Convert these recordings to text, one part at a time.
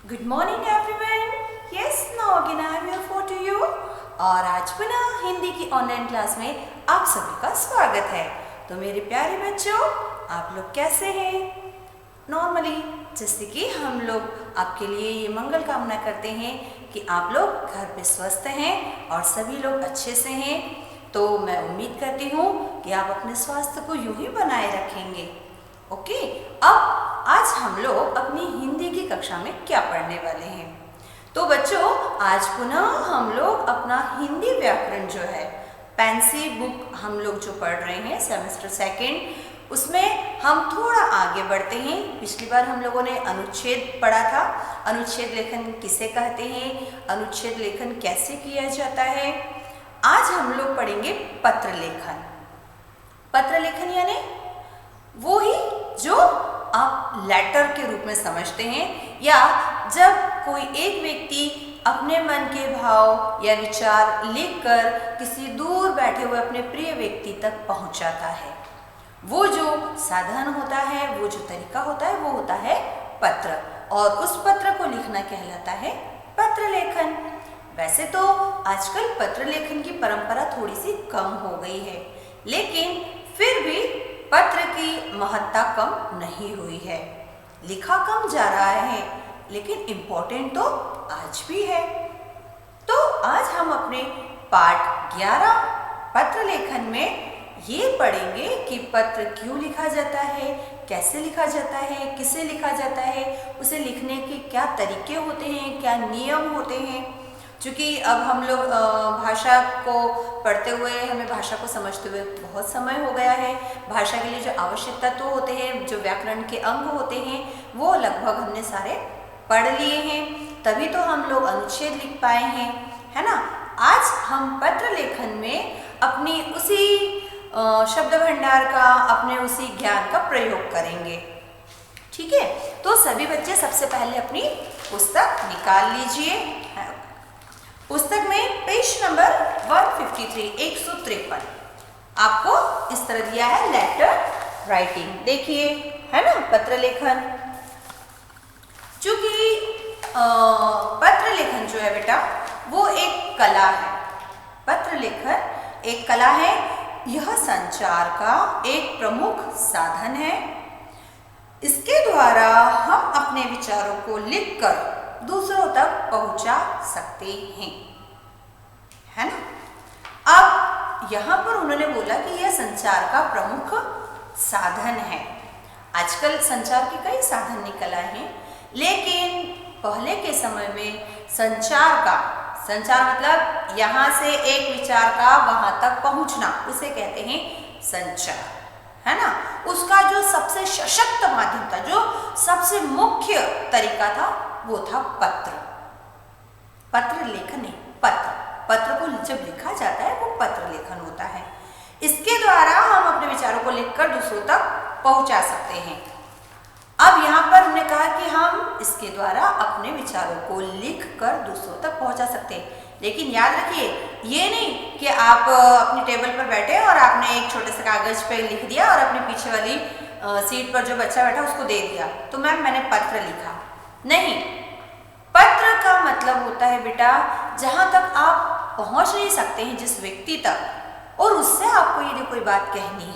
Good morning everyone. Yes, now again I am here for to you. और आज पुनः हिंदी की ऑनलाइन क्लास में आप सभी का स्वागत है। तो मेरे प्यारे बच्चों, आप लोग कैसे हैं? नॉर्मली जैसे कि हम लोग आपके लिए ये मंगल कामना करते हैं कि आप लोग घर पे स्वस्थ हैं और सभी लोग अच्छे से हैं। तो मैं उम्मीद करती हूँ कि आप अपने स्वास्थ्य को यूं ही बनाए रखेंगे। ओके, अब आज हम लोग अपनी हिंदी की कक्षा में क्या पढ़ने वाले हैं? तो बच्चों, आज पुनः हम लोग अपना हिंदी व्याकरण जो है पेंसी बुक हम लोग जो पढ़ रहे हैं सेमेस्टर सेकंड, उसमें हम थोड़ा आगे बढ़ते हैं। पिछली बार हम लोगों ने अनुच्छेद पढ़ा था। अनुच्छेद लेखन किसे कहते हैं, अनुच्छेद लेखन कैसे किया जाता है। आज हम लोग पढ़ेंगे पत्र लेखन। पत्र लेखन यानी वो ही जो आप लेटर के रूप में समझते हैं, या जब कोई एक व्यक्ति अपने मन के भाव या विचार लिखकर किसी दूर बैठे हुए अपने प्रिय व्यक्ति तक पहुंचाता है, वो जो साधन होता है, वो जो तरीका होता है, वो होता है पत्र। और उस पत्र को लिखना कहलाता है पत्र लेखन। वैसे तो आजकल पत्र लेखन की परंपरा थोड़ी सी कम हो गई है, लेकिन फिर भी पत्र की महत्ता कम नहीं हुई है। लिखा कम जा रहा है, लेकिन इम्पोर्टेंट तो आज भी है। तो आज हम अपने पाठ 11 पत्र लेखन में ये पढ़ेंगे कि पत्र क्यों लिखा जाता है, कैसे लिखा जाता है, किसे लिखा जाता है, उसे लिखने के क्या तरीके होते हैं, क्या नियम होते हैं। क्योंकि अब हम लोग भाषा को पढ़ते हुए, हमें भाषा को समझते हुए बहुत समय हो गया है। भाषा के लिए जो आवश्यक तत्व होते हैं, जो व्याकरण के अंग होते हैं, वो लगभग हमने सारे पढ़ लिए हैं, तभी तो हम लोग अनुच्छेद लिख पाए हैं, है ना। आज हम पत्र लेखन में अपनी उसी शब्द भंडार का, अपने उसी ज्ञान का प्रयोग करेंगे। ठीक है, तो सभी बच्चे सबसे पहले अपनी पुस्तक निकाल लीजिए। पुस्तक में पेज नंबर 153 153 आपको इस तरह दिया है, लेटर राइटिंग। देखिए, है ना, पत्र लेखन। चूंकि पत्र लेखन जो है बेटा, वो एक कला है। पत्र लेखन एक कला है। यह संचार का एक प्रमुख साधन है। इसके द्वारा हम अपने विचारों को लिखकर दूसरों तक पहुंचा सकते हैं, है ना। अब यहां पर उन्होंने बोला कि यह संचार का प्रमुख साधन है। आजकल संचार के कई साधन निकल आए हैं, लेकिन पहले के समय में संचार मतलब यहां से एक विचार का वहां तक पहुंचना, उसे कहते हैं संचार, है ना। उसका जो सबसे सशक्त माध्यम था, जो सबसे मुख्य तरीका था, वो था पत्र। पत्र लेखन नहीं, पत्र को जब लिखा जाता है वो पत्र लेखन होता है। इसके द्वारा हम अपने विचारों को लिखकर दूसरों तक पहुंचा सकते हैं। अब यहाँ पर हमने कहा कि हम इसके द्वारा अपने विचारों को लिखकर दूसरों तक पहुंचा सकते हैं, लेकिन याद रखिए, ये नहीं कि आप अपनी टेबल पर बैठे और आपने एक छोटे से कागज पे लिख दिया और अपने पीछे वाली सीट पर जो बच्चा बैठा उसको दे दिया, तो मैम मैंने पत्र लिखा। नहीं, पत्र का मतलब होता है बेटा, जहां तक आप पहुंच नहीं सकते हैं जिस व्यक्ति तक, और उससे आपको यदि कोई बात कहनी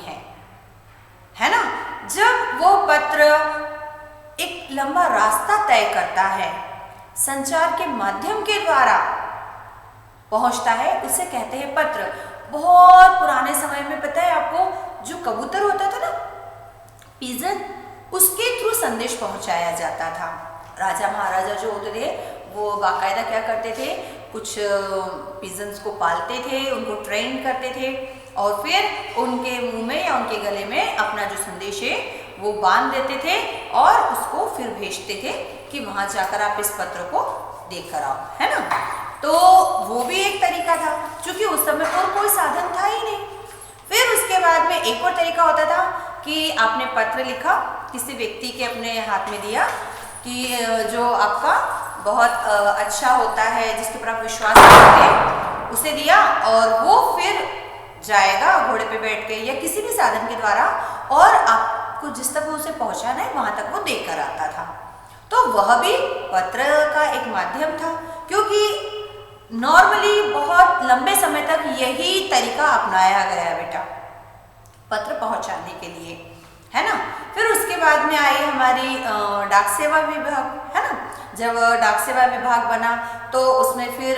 है ना, जब वो पत्र एक लंबा रास्ता तय करता है, संचार के माध्यम के द्वारा पहुंचता है, उसे कहते हैं पत्र। बहुत पुराने समय में पता है आपको, जो कबूतर होता था ना, पिजन, उसके थ्रू संदेश पहुंचाया जाता था। राजा महाराजा जो होते थे, वो बाकायदा क्या करते थे, कुछ पिजन्स को पालते थे, उनको ट्रेन करते थे, और फिर उनके मुंह में या उनके गले में अपना जो संदेश है वो बांध देते थे, और उसको फिर भेजते थे कि वहां जाकर आप इस पत्र को देकर आओ, है ना। तो वो भी एक तरीका था, क्योंकि उस समय और कोई साधन था ही नहीं। फिर उसके बाद में एक और तरीका होता था कि आपने पत्र लिखा, किसी व्यक्ति के अपने हाथ में दिया, कि जो आपका बहुत अच्छा होता है, जिसके ऊपर आप विश्वास करते हैं, उसे दिया, और वो फिर जाएगा घोड़े पे बैठ के या किसी भी साधन के द्वारा, और आपको जिस तक उसे पहुंचाना है वहां तक वो देकर आता था। तो वह भी पत्र का एक माध्यम था, क्योंकि नॉर्मली बहुत लंबे समय तक यही तरीका अपनाया गया बेटा पत्र पहुंचाने के लिए, है ना। फिर उसके बाद में आई हमारी डाक सेवा विभाग, है ना। जब डाक सेवा विभाग बना तो उसमें फिर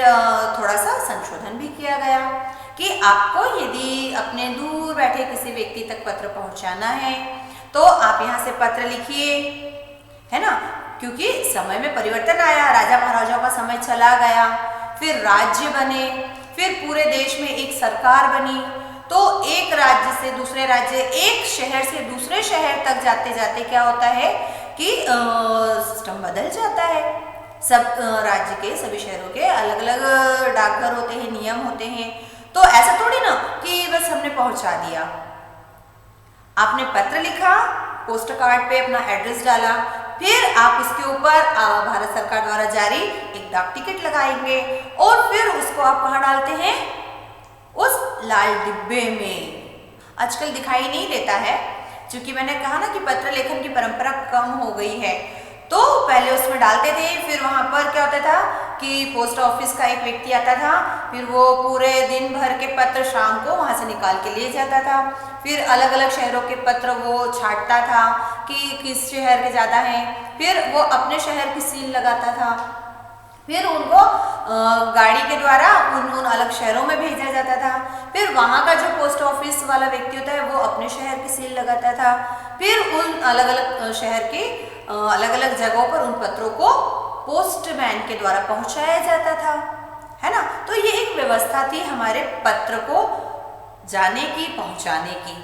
थोड़ा सा संशोधन भी किया गया कि आपको यदि अपने दूर बैठे किसी व्यक्ति तक पत्र पहुंचाना है तो आप यहाँ से पत्र लिखिए, है ना। क्योंकि समय में परिवर्तन आया, राजा महाराजाओं का समय चला गया, फिर राज्य बने, फिर पूरे देश में एक सरकार बनी, तो एक राज्य से दूसरे राज्य, एक शहर से दूसरे शहर तक जाते जाते क्या होता है कि सिस्टम बदल जाता है। सब राज्य के सभी शहरों के अलग अलग डाकघर होते हैं, नियम होते हैं। तो ऐसा थोड़ी ना कि बस हमने पहुंचा दिया। आपने पत्र लिखा, पोस्ट कार्ड पे अपना एड्रेस डाला, फिर आप उसके ऊपर भारत सरकार द्वारा जारी एक डाक टिकट लगाएंगे और फिर उसको आप कहाँ डालते हैं, उस लाल डिब्बे में। आजकल दिखाई नहीं देता है, क्योंकि मैंने कहा ना कि पत्र लेखन की परंपरा कम हो गई है। तो पहले उसमें डालते थे, फिर वहां पर क्या होता था कि पोस्ट ऑफिस का एक व्यक्ति आता था, फिर वो पूरे दिन भर के पत्र शाम को वहां से निकाल के ले जाता था। फिर अलग अलग शहरों के पत्र वो छांटता था कि किस शहर के ज़्यादा हैं, फिर वो अपने शहर की सील लगाता था, फिर उनको गाड़ी के द्वारा उन अलग शहरों में भेजा जाता था। फिर वहाँ का जो पोस्ट ऑफिस वाला व्यक्ति होता है वो अपने शहर की सील लगाता था, फिर उन अलग अलग शहर के अलग अलग जगहों पर उन पत्रों को पोस्टमैन के द्वारा पहुँचाया जाता था, है ना। तो ये एक व्यवस्था थी हमारे पत्र को जाने की, पहुँचाने की।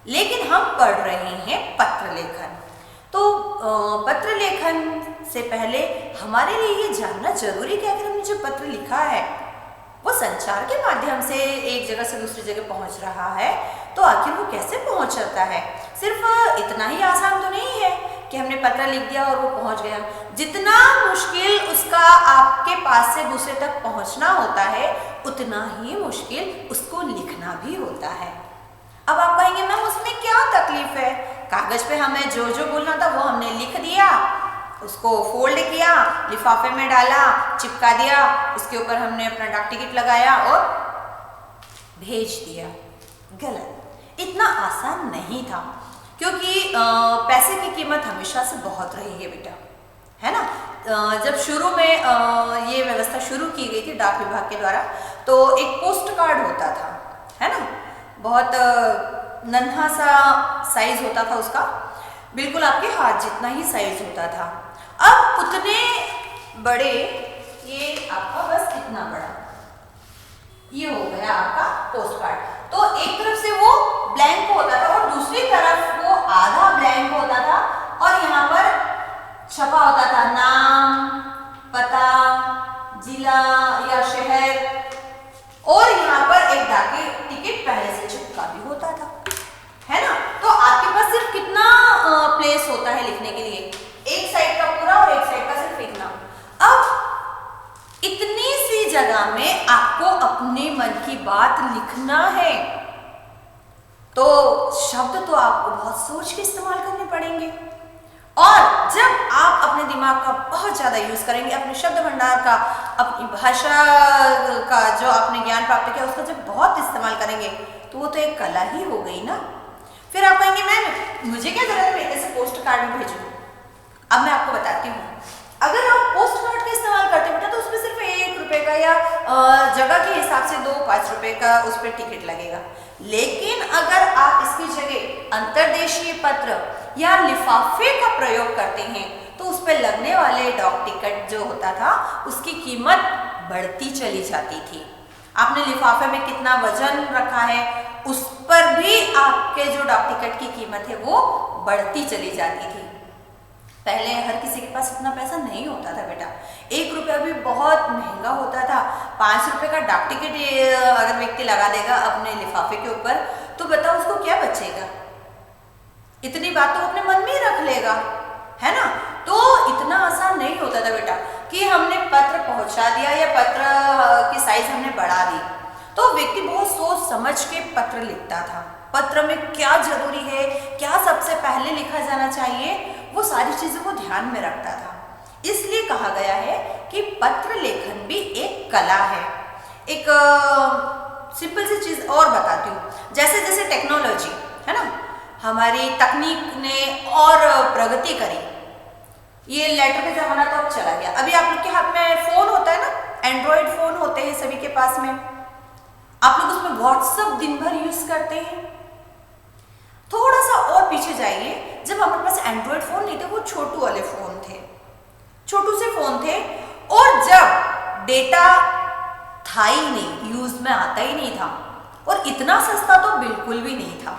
लेकिन हम पढ़ रहे हैं पत्र लेखन, तो पत्र लेखन से पहले हमारे लिए ये जानना जरूरी है कि अगर हमने जो पत्र लिखा है वो संचार के माध्यम से एक जगह से दूसरी जगह पहुंच रहा है, तो आखिर वो कैसे पहुंच जाता है। सिर्फ इतना ही आसान तो नहीं है कि हमने पत्र लिख दिया और वो पहुंच गया। जितना मुश्किल उसका आपके पास से दूसरे तक पहुंचना होता है, उतना ही मुश्किल उसको लिखना भी होता है। अब आप कहेंगे मैम उसमें क्या तकलीफ है, कागज पे हमें जो जो बोलना था वो हमने लिख दिया, उसको फोल्ड किया, लिफाफे में डाला, चिपका दिया, उसके ऊपर हमने अपना डाक टिकट लगाया और भेज दिया। गलत, इतना आसान नहीं था, क्योंकि पैसे की कीमत हमेशा से बहुत रही है बेटा, है ना। जब शुरू में ये व्यवस्था शुरू की गई थी डाक विभाग के द्वारा, तो एक पोस्ट कार्ड होता था, है ना, बहुत नन्हा सा साइज होता था उसका, बिल्कुल आपके हाथ जितना ही साइज होता था। अब उतने बड़े, ये आपका बस इतना बड़ा, ये हो गया आपका पोस्ट कार्ड। तो एक तरफ से वो ब्लैंक होता था और दूसरी तरफ वो आधा ब्लैंक होता था, और यहाँ पर छपा होता था नाम, पता, जिला या शहर, और यहाँ पर एक डाक टिकट पहले से चिपका भी होता था, है ना। तो आपके पास सिर्फ कितना प्लेस होता है लिखने के लिए, एक साइड का पूरा और एक साइड का सिर्फ इतना। अब इतनी सी जगह में आपको अपने मन की बात लिखना है, तो शब्द तो आपको बहुत सोच के इस्तेमाल करने पड़ेंगे, और जब आप अपने दिमाग का बहुत ज़्यादा यूज करेंगे, अपने शब्द भंडार का, अपनी भाषा का जो आपने ज्ञान प्राप्त किया उसका जब बहुत इस्तेमाल करेंगे, तो वो तो एक कला ही हो गई ना। फिर आप कहेंगे मैम मुझे क्या जरूरत है ऐसे पोस्ट कार्ड में भेजूं। अब मैं आपको बताती हूँ, अगर आप पोस्ट कार्ड का इस्तेमाल करते बेटा तो उसमें सिर्फ 1 रुपये का या जगह के हिसाब से 2-5 रुपये का उस पर टिकट लगेगा। लेकिन अगर आप इसकी जगह अंतर्देशीय पत्र या लिफाफे का प्रयोग करते हैं, तो उस पर लगने वाले डाक टिकट जो होता था उसकी कीमत बढ़ती चली जाती थी। आपने लिफाफे में कितना वजन रखा है उस पर भी आपके जो डाक टिकट की कीमत है वो बढ़ती चली जाती थी। पहले हर किसी के पास इतना पैसा नहीं होता था बेटा, 1 रुपया भी बहुत महंगा होता था। 5 रुपये का डाक टिकट अगर व्यक्ति लगा देगा अपने लिफाफे के ऊपर, तो बताओ उसको क्या बचेगा। इतनी बात तो अपने मन में ही रख लेगा, है ना। तो इतना आसान नहीं होता था बेटा कि हमने पत्र पहुंचा दिया या पत्र की साइज हमने बढ़ा दी। तो व्यक्ति बहुत सोच समझ के पत्र लिखता था, पत्र में क्या जरूरी है, क्या सबसे पहले लिखा जाना चाहिए, वो सारी चीज़ों को ध्यान में रखता था। लिखा गया है कि पत्र लेखन भी एक कला है। एक सिंपल सी चीज और बताती हूँ, जैसे जैसे टेक्नोलॉजी है ना, हमारी तकनीक ने और प्रगति करी, ये लेटर का जमाना तो अब चला गया। अभी आप लोग के हाथ में फोन होता है ना, एंड्रॉइड फोन होते हैं सभी के पास में, आप लोग उसमें व्हाट्सएप दिन भर यूज करते हैं। थोड़ा सा और पीछे जाइए, जब हमारे पास एंड्रॉइड फोन नहीं थे, वो छोटू वाले फोन थे, छोटू से फोन थे, और जब डेटा था ही नहीं, यूज में आता ही नहीं था, और इतना सस्ता तो बिल्कुल भी नहीं था,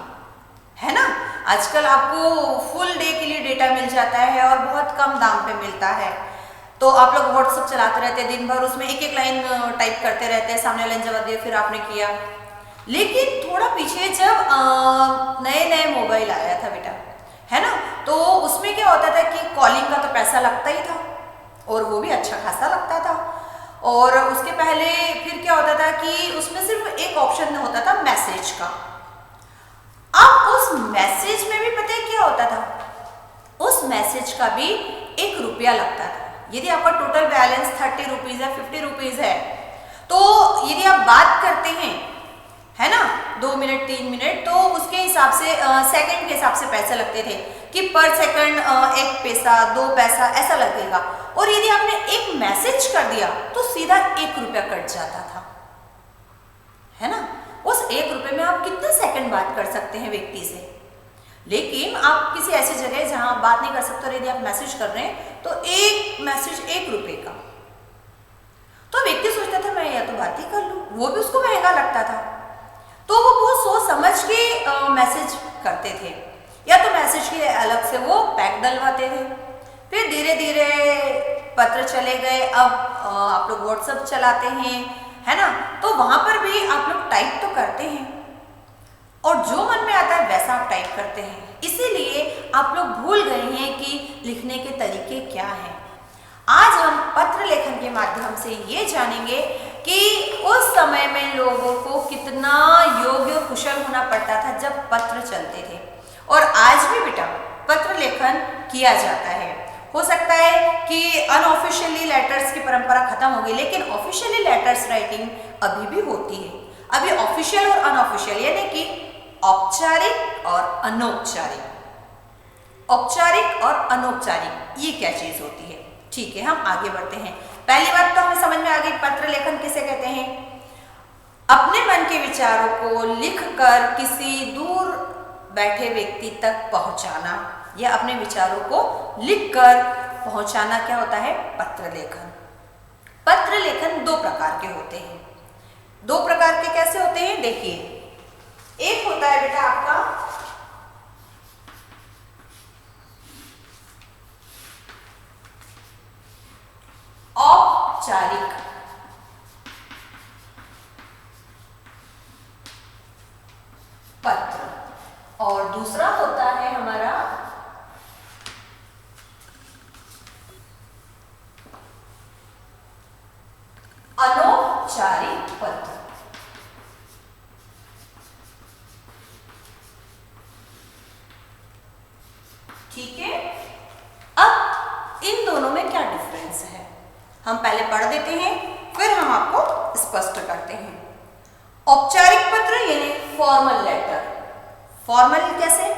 है ना। आजकल आपको फुल डे के लिए डेटा मिल जाता है और बहुत कम दाम पे मिलता है। तो आप लोग व्हाट्सएप चलाते रहते हैं दिन भर, उसमें एक एक लाइन टाइप करते रहते हैं, सामने लाइन जवाब दिया, फिर आपने किया। लेकिन थोड़ा पीछे जब नए नए मोबाइल आया था बेटा, है ना, तो उसमें क्या होता था कि कॉलिंग का तो पैसा लगता ही था, और वो भी अच्छा खासा लगता था। और उसके पहले फिर क्या होता था कि उसमें सिर्फ एक ऑप्शन होता था मैसेज का। अब उस मैसेज में भी पता है क्या होता था, उस मैसेज का भी 1 रुपया लगता था। यदि आपका टोटल बैलेंस 30 रुपीज है, 50 रुपीज है, तो यदि आप बात करते हैं, है ना, 2 मिनट 3 मिनट, तो उसके हिसाब से सेकंड के हिसाब से पैसे लगते थे कि पर सेकंड 1 पैसा 2 पैसा ऐसा लगेगा। और यदि आपने एक मैसेज कर दिया तो सीधा 1 रुपया कट जाता था, है ना। उस 1 रुपये में आप कितने सेकंड बात कर सकते हैं व्यक्ति से। लेकिन आप किसी ऐसी जगह जहां आप बात नहीं कर सकते और यदि आप मैसेज कर रहे हैं तो एक मैसेज 1 रुपये का, तो व्यक्ति सोचता था मैं या तो बात ही कर लूं, वो भी उसको महंगा लगता था, तो वो बहुत सोच समझ के मैसेज करते थे, या तो मैसेज के अलग से वो पैक डलवाते थे। फिर धीरे धीरे पत्र चले गए, अब आप लोग व्हाट्सएप चलाते हैं, है ना, तो वहां पर भी आप लोग टाइप तो करते हैं, और जो मन में आता है वैसा आप टाइप करते हैं। इसीलिए आप लोग भूल गए हैं कि लिखने के तरीके क्या हैं। आज हम पत्र लेखन के माध्यम से ये जानेंगे कि उस समय में लोगों को कितना योग्य और कुशल होना पड़ता था जब पत्र चलते थे, और आज भी बेटा पत्र लेखन किया जाता है। हो सकता है कि अनऑफिशियली लेटर्स की परंपरा खत्म हो गई, लेकिन ऑफिशियली लेटर्स राइटिंग अभी भी होती है। अभी ऑफिशियल और अनऑफिशियल यानी कि औपचारिक और अनौपचारिक, औपचारिक और अनौपचारिक, ये क्या चीज होती है। ठीक है, हम आगे बढ़ते हैं। पहली बात तो हमें समझ में आ गई, पत्र लेखन किसे कहते हैं। अपने मन के विचारों को लिखकर किसी दूर बैठे व्यक्ति तक पहुंचाना, या अपने विचारों को लिखकर पहुंचाना क्या होता है, पत्र लेखन। पत्र लेखन 2 प्रकार के होते हैं। 2 प्रकार के कैसे होते हैं देखिए, एक होता है बेटा आपका औपचारिक पत्र, और दूसरा होता है हमारा अनौपचारिक पत्र। ठीक है, अब इन दोनों में क्या डिफरेंस है हम पहले पढ़ देते हैं, फिर हम आपको स्पष्ट करते हैं। औपचारिक पत्र यानी फॉर्मल लेटर। फॉर्मल कैसे,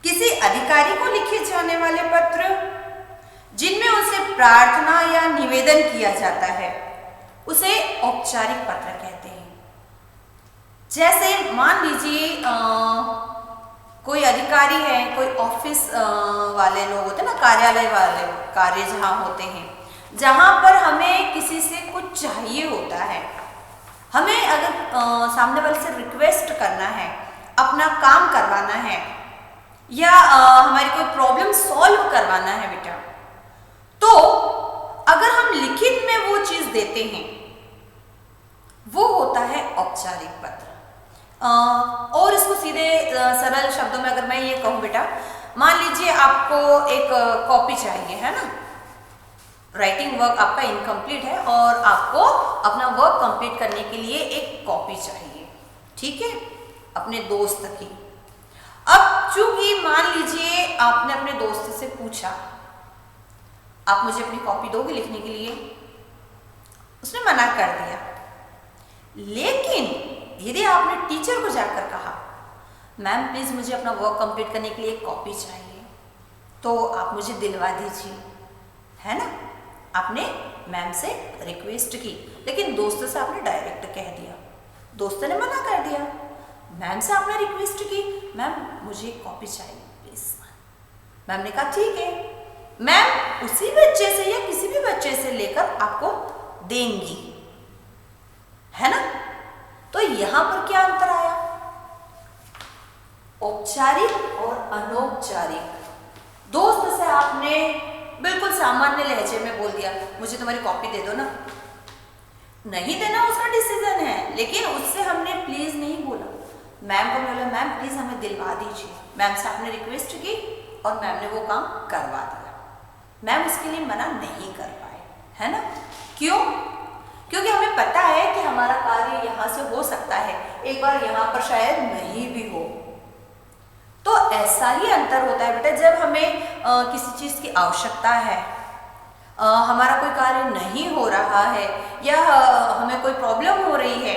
किसी अधिकारी को लिखे जाने वाले पत्र जिनमें उसे प्रार्थना या निवेदन किया जाता है, उसे औपचारिक पत्र कहते हैं। जैसे मान लीजिए कोई अधिकारी है, कोई ऑफिस वाले लोग होते हैं ना, कार्यालय वाले कार्य जहाँ होते हैं, जहाँ पर हमें किसी से कुछ चाहिए होता है, हमें अगर सामने वाले से रिक्वेस्ट करना है, अपना काम करवाना है, या हमारी कोई प्रॉब्लम सॉल्व करवाना है बेटा, तो अगर हम लिखित में वो चीज देते हैं, वो होता है औपचारिक पत्र। और इसको सीधे सरल शब्दों में अगर मैं ये कहूँ बेटा, मान लीजिए आपको एक कॉपी चाहिए, है ना, राइटिंग वर्क आपका इनकम्प्लीट है और आपको अपना वर्क कंप्लीट करने के लिए एक कॉपी चाहिए, ठीक है, अपने दोस्त की। अब चूंकि मान लीजिए आपने अपने दोस्त से पूछा आप मुझे अपनी कॉपी दोगे लिखने के लिए? उसने मना कर दिया। लेकिन यदि आपने टीचर को जाकर कहा मैम प्लीज मुझे अपना वर्क कंप्लीट करने के लिए एक कॉपी चाहिए, तो आप मुझे दिलवा दीजिए, है ना? आपने मैम से रिक्वेस्ट की, लेकिन दोस्त से आपने डायरेक्ट कह दिया, दोस्त ने मना कर दिया। मैम से आपने रिक्वेस्ट की मैम मुझे एक कॉपी चाहिए प्लीज। मैम ने कहा ठीक है, मैम उसी बच्चे से या किसी भी बच्चे से लेकर आपको देंगी, है ना? तो यहां पर क्या अंतर आया? औपचारिक और अनौपचारिक। दोस्त से आपने बिल्कुल सामान्य लहजे में बोल दिया मुझे तुम्हारी कॉपी दे दो ना, नहीं देना उसका डिसीजन है, लेकिन उससे हमने प्लीज नहीं बोला। मैम को बोला मैम प्लीज हमें दिलवा दीजिए, मैम से आपने रिक्वेस्ट की और मैम ने वो काम करवा दिया। मैम उसके लिए मना नहीं कर पाए, है ना? क्यों? क्योंकि हमें पता है कि हमारा कार्य यहाँ से हो सकता है, एक बार यहाँ पर शायद नहीं भी हो। तो ऐसा ही अंतर होता है बेटा, जब हमें किसी चीज की आवश्यकता है, हमारा कोई कार्य नहीं हो रहा है या हमें कोई प्रॉब्लम हो रही है,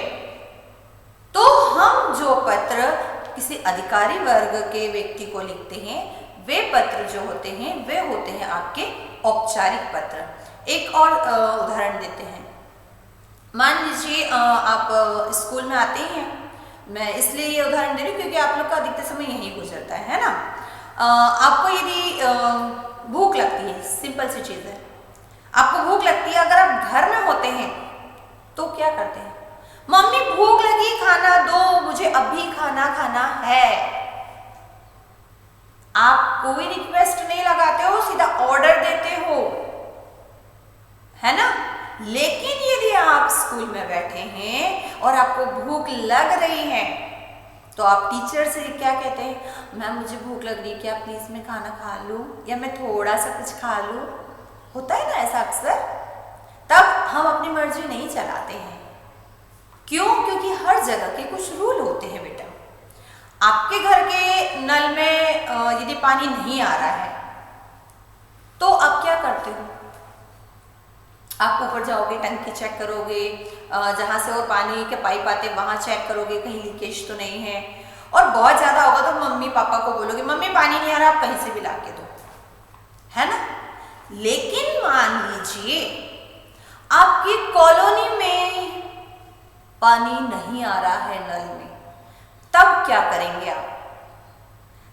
तो हम जो पत्र किसी अधिकारी वर्ग के व्यक्ति को लिखते हैं, वे पत्र जो होते हैं वे होते हैं आपके औपचारिक पत्र। एक और उदाहरण देते हैं। मान लीजिए आप स्कूल में आते हैं, मैं इसलिए ये उदाहरण दे रही हूँ क्योंकि आप लोग का अधिकतर समय यही गुजरता है ना? आपको यदि भूख लगती है, सिंपल सी चीज़ है, आपको भूख लगती है, अगर आप घर में होते हैं तो क्या करते हैं? मम्मी भूख लगी, खाना दो, मुझे अभी खाना खाना है। आप कोई रिक्वेस्ट नहीं लगाते हो, सीधा ऑर्डर देते हो, है ना? लेकिन यदि आप स्कूल में बैठे हैं और आपको भूख लग रही है तो आप टीचर से क्या कहते हैं? मैम मुझे भूख लग रही है, क्या प्लीज मैं खाना खा लूं या मैं थोड़ा सा कुछ खा लूं? होता है ना ऐसा अक्सर। तब हम अपनी मर्जी नहीं चलाते हैं। क्यों? क्योंकि हर जगह के कुछ रूल होते हैं बेटा। आपके घर के नल में यदि पानी नहीं आ रहा है तो आप क्या करते हो? आप ऊपर जाओगे, टंकी चेक करोगे, जहाँ से और पानी के पाइप आते वहाँ चेक करोगे कहीं लीकेज तो नहीं है, और बहुत ज़्यादा होगा तो मम्मी पापा को बोलोगे मम्मी पानी नहीं आ रहा, आप कहीं से भी ला के दो, है ना? लेकिन मान लीजिए आपकी कॉलोनी में पानी नहीं आ रहा है नल में, तब क्या करेंगे आप?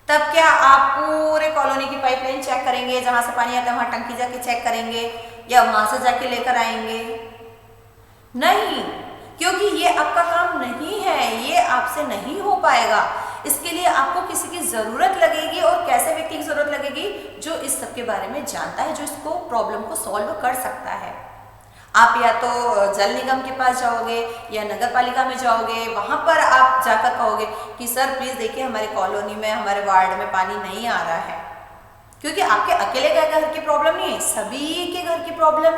तब क्या आप पूरे कॉलोनी की पाइपलाइन चेक करेंगे, जहां से पानी आता है वहां टंकी जाके चेक करेंगे या वहां से जाके लेकर आएंगे? नहीं, क्योंकि ये आपका काम नहीं है, ये आपसे नहीं हो पाएगा। इसके लिए आपको किसी की जरूरत लगेगी, और कैसे व्यक्ति की जरूरत लगेगी? जो इस सब के बारे में जानता है, जो इसको प्रॉब्लम को सॉल्व कर सकता है। आप या तो जल निगम के पास जाओगे या नगर पालिका में जाओगे, वहां पर आप जाकर कहोगे कि सर प्लीज देखिए हमारी कॉलोनी में, हमारे वार्ड में पानी नहीं आ रहा है। क्योंकि आपके अकेले का घर की प्रॉब्लम नहीं है, सभी के घर की प्रॉब्लम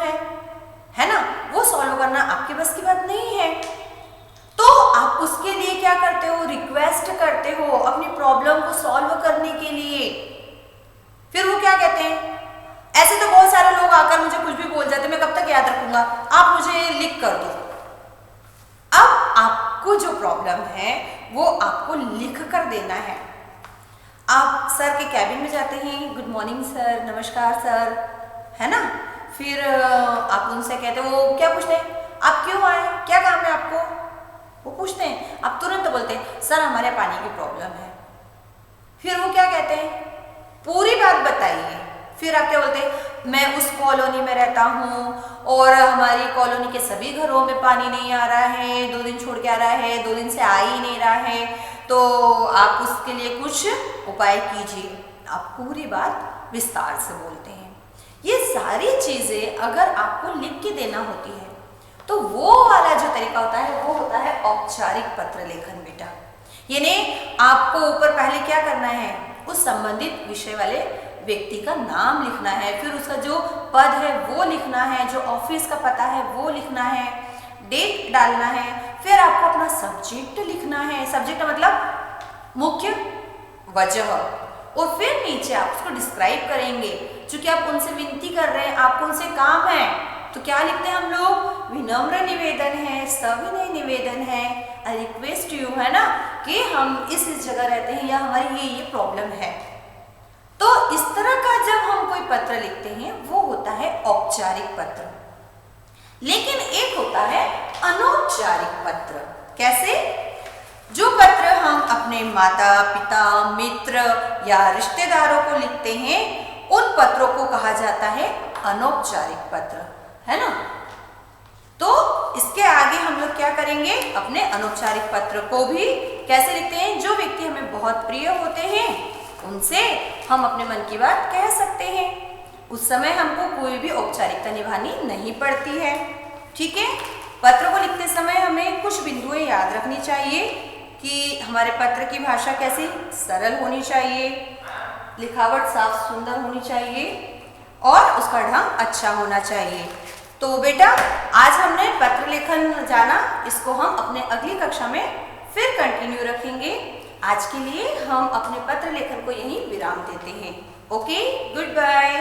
है ना? वो सॉल्व करना आपके बस की बात नहीं है। तो आप उसके लिए क्या करते हो? रिक्वेस्ट करते हो अपनी प्रॉब्लम को सॉल्व करने के लिए। फिर वो क्या कहते हैं? ऐसे तो बहुत सारे लोग आकर मुझे कुछ भी बोल जाते, मैं कब तक याद रखूंगा, आप मुझे लिख कर दो। अब आपको जो प्रॉब्लम है वो आपको लिख कर देना है। आप सर के कैबिन में जाते हैं, गुड मॉर्निंग सर, नमस्कार सर, है ना? फिर आप उनसे कहते हो, वो क्या पूछते हैं? आप क्यों आए, क्या काम है आपको? वो पूछते हैं। आप तुरंत बोलते हैं सर हमारे पानी की प्रॉब्लम है। फिर वो क्या कहते हैं? पूरी बात बताइए। फिर आप क्या बोलते हैं? मैं उस कॉलोनी में रहता हूँ और हमारी कॉलोनी के सभी घरों में पानी नहीं आ रहा है, 2 दिन छोड़ के आ रहा है, 2 दिन से आ ही नहीं रहा है, तो आप उसके लिए कुछ उपाय कीजिए। आप पूरी बात विस्तार से बोलते हैं। ये सारी चीजें अगर आपको लिख के देना होती है तो वो वाला जो तरीका होता है वो होता है औपचारिक पत्र लेखन बेटा। यानी आपको ऊपर पहले क्या करना है? उस संबंधित विषय वाले व्यक्ति का नाम लिखना है, फिर उसका जो पद है वो लिखना है, जो ऑफिस का पता है वो लिखना है, डेट डालना है, फिर आपको अपना सब्जेक्ट लिखना है। सब्जेक्ट मतलब मुख्य वजह, और फिर नीचे आप उसको डिस्क्राइब करेंगे। चूंकि आप उनसे विनती कर रहे हैं, आपको उनसे काम है, तो क्या लिखते हैं हम लोग? विनम्र निवेदन है, सविनय निवेदन है, आई रिक्वेस्ट यू, है ना, कि हम इस जगह रहते हैं या हमारी ये प्रॉब्लम है। तो इस तरह का जब हम कोई पत्र लिखते हैं वो होता है औपचारिक पत्र। लेकिन एक होता है अनौपचारिक पत्र। कैसे? जो पत्र हम अपने माता पिता, मित्र या रिश्तेदारों को लिखते हैं उन पत्रों को कहा जाता है अनौपचारिक पत्र, है ना। तो इसके आगे हम लोग क्या करेंगे? अपने अनौपचारिक पत्र को भी कैसे लिखते हैं? जो व्यक्ति हमें बहुत प्रिय होते हैं उनसे हम अपने मन की बात कह सकते हैं। उस समय हमको कोई भी औपचारिकता निभानी नहीं पड़ती है। ठीक है। पत्र को लिखते समय हमें कुछ बिंदुएं याद रखनी चाहिए कि हमारे पत्र की भाषा कैसी? सरल होनी चाहिए, लिखावट साफ सुंदर होनी चाहिए और उसका ढंग अच्छा होना चाहिए। तो बेटा, आज हमने पत्र लेखन जाना, इसको हम अपने अगली कक्षा में फिर कंटिन्यू रखेंगे। आज के लिए हम अपने पत्र लेखन को यहीं विराम देते हैं। Okay, good bye.